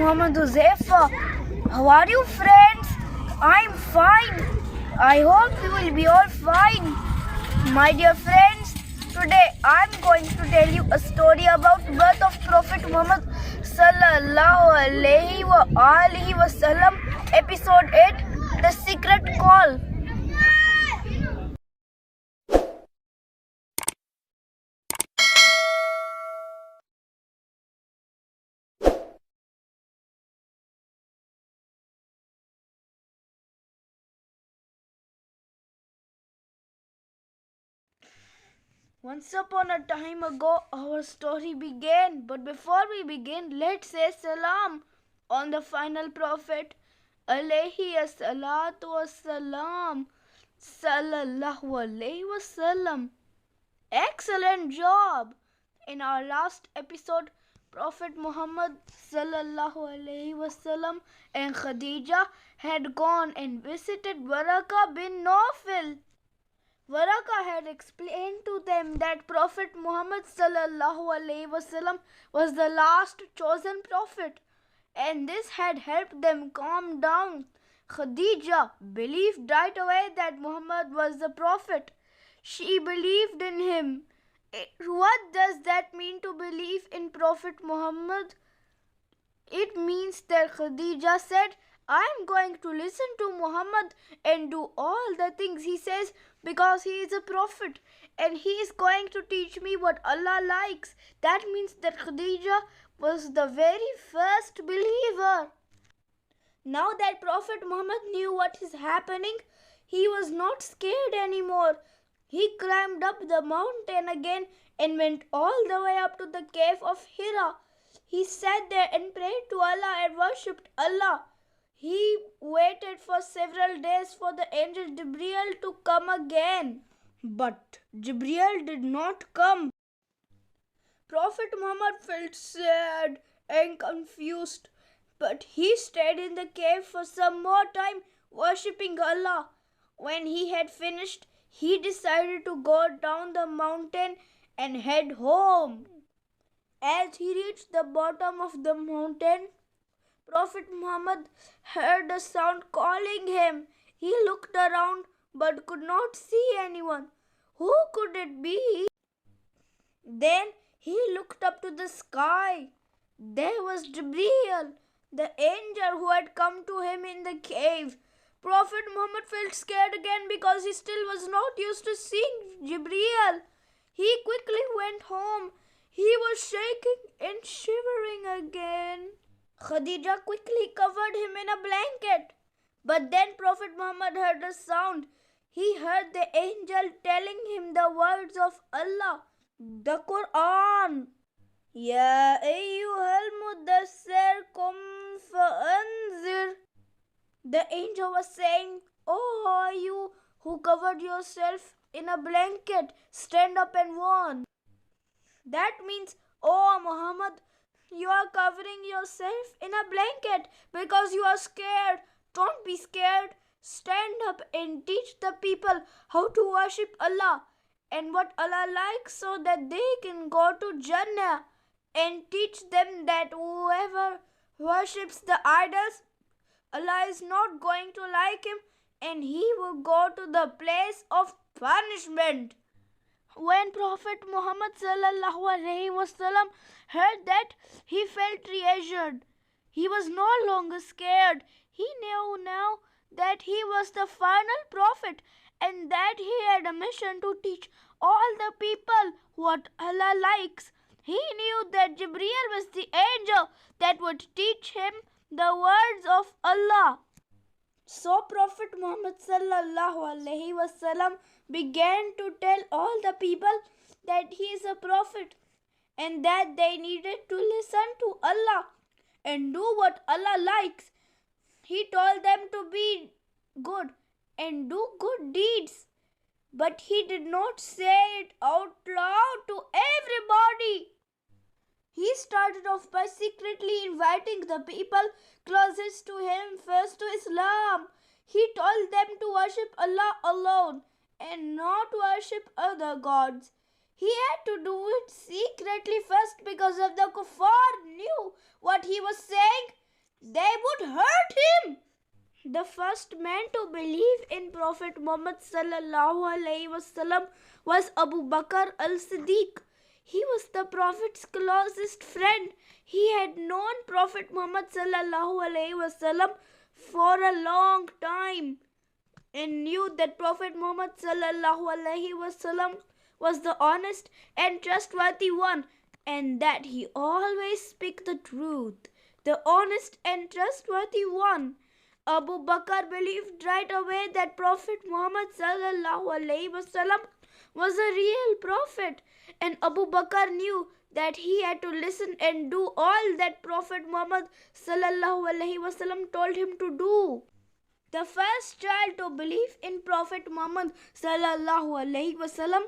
Muhammad Huzaifa. How are you, friends? I'm fine. I hope you will be all fine. My dear friends, today I'm going to tell you a story about birth of Prophet Muhammad sallallahu alaihi wasallam, episode 8, The Secret Call. Once upon a time ago, our story began. But before we begin, let's say salam on the final prophet, alayhi salatu wassalam, sallallahu alayhi wasallam. Excellent job! In our last episode, Prophet Muhammad sallallahu alayhi wasallam and Khadija had gone and visited Waraka bin Nawfal. Waraka had explained to them that Prophet Muhammad sallallahu alaihi wasallam was the last chosen prophet, and this had helped them calm down. Khadija believed right away that Muhammad was the prophet. She believed in him. What does that mean to believe in Prophet Muhammad? It means that Khadija said, I am going to listen to Muhammad and do all the things he says because he is a prophet and he is going to teach me what Allah likes. That means that Khadija was the very first believer. Now that Prophet Muhammad knew what is happening, he was not scared anymore. He climbed up the mountain again and went all the way up to the cave of Hira. He sat there and prayed to Allah and worshipped Allah. He waited for several days for the angel Jibreel to come again. But Jibreel did not come. Prophet Muhammad felt sad and confused, but he stayed in the cave for some more time worshipping Allah. When he had finished, he decided to go down the mountain and head home. As he reached the bottom of the mountain, Prophet Muhammad heard a sound calling him. He looked around but could not see anyone. Who could it be? Then he looked up to the sky. There was Jibreel, the angel who had come to him in the cave. Prophet Muhammad felt scared again because he still was not used to seeing Jibreel. He quickly went home. He was shaking and shivering again. Khadija quickly covered him in a blanket. But then Prophet Muhammad heard a sound. He heard the angel telling him the words of Allah, the Quran. Ya ayyuhal mudassir kum fa'anzir. The angel was saying, Oh, you who covered yourself in a blanket, stand up and warn. That means, Oh Muhammad, you are covering yourself in a blanket because you are scared. Don't be scared. Stand up and teach the people how to worship Allah and what Allah likes so that they can go to Jannah, and teach them that whoever worships the idols, Allah is not going to like him and he will go to the place of punishment. When Prophet Muhammad sallallahu alaihi wasallam heard that, he felt reassured. He was no longer scared. He knew now that he was the final prophet and that he had a mission to teach all the people what Allah likes. He knew that Jibreel was the angel that would teach him the words of Allah. So Prophet Muhammad sallallahu alaihi wasallam began to tell all the people that he is a prophet and that they needed to listen to Allah and do what Allah likes. He told them to be good and do good deeds, but he did not say it out loud to everybody. He started off by secretly inviting the people closest to him first to Islam. He told them to worship Allah alone and not worship other gods. He had to do it secretly first because of the kuffar knew what he was saying. they would hurt him. The first man to believe in Prophet Muhammad sallallahu alaihi wasallam was Abu Bakr al-Siddiq. He was the Prophet's closest friend. He had known Prophet Muhammad sallallahu alaihi wasallam for a long time and knew that Prophet Muhammad sallallahu alaihi wasallam was the honest and trustworthy one, and that he always speak the truth, the honest and trustworthy one. Abu Bakr believed right away that Prophet Muhammad sallallahu alaihi wasallam was a real prophet, and Abu Bakr knew that he had to listen and do all that Prophet Muhammad sallallahu alaihi wasallam told him to do. The first child to believe in Prophet Muhammad sallallahu alaihi wasallam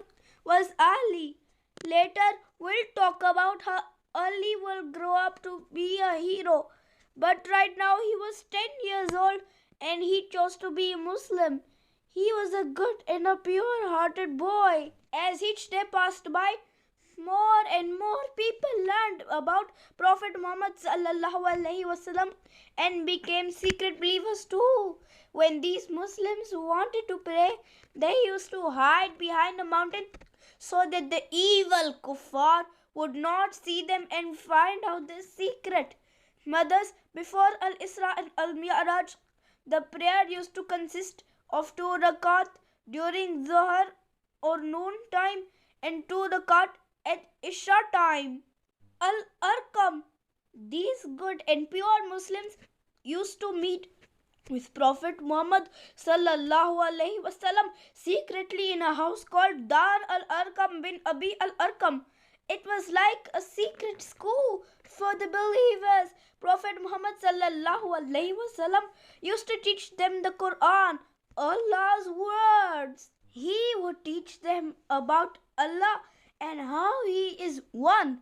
was Ali. Later, we'll talk about how Ali will grow up to be a hero. But right now he was 10 years old and he chose to be a Muslim. He was a good and a pure-hearted boy. As each day passed by, more and more people learned about Prophet Muhammad sallallahu alaihi wasallam and became secret believers too. When these Muslims wanted to pray, they used to hide behind a mountain so that the evil kuffar would not see them and find out their secret. Mothers, before Al-Isra and Al-Mi'raj, the prayer used to consist of 2 rakat during Zuhr or noon time and 2 rakat at Isha time. Al-Arqam, these good and pure Muslims used to meet with Prophet Muhammad sallallahu alaihi wasallam secretly in a house called Dar al-Arqam bin Abi al-Arqam. It was like a secret school for the believers. Prophet Muhammad sallallahu alaihi wasallam used to teach them the Quran, Allah's words. He would teach them about Allah and how He is one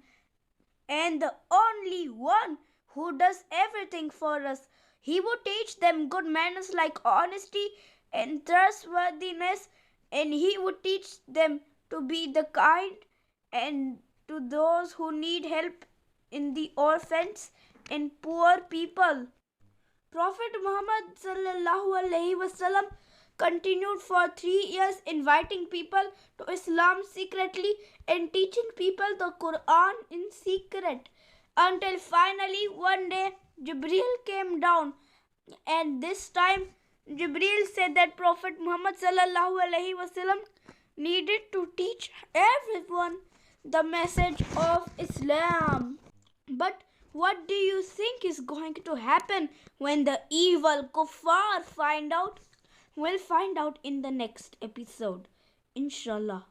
and the only one who does everything for us. He would teach them good manners like honesty and trustworthiness, and he would teach them to be the kind and to those who need help in the orphans and poor people. Prophet Muhammad sallallahu alaihi wasallam continued for 3 years inviting people to Islam secretly and teaching people the Quran in secret until finally one day Jibreel came down, and this time Jibreel said that Prophet Muhammad sallallahu alaihi wasallam needed to teach everyone the message of Islam. But what do you think is going to happen when the evil kuffar find out? We'll find out in the next episode, inshallah.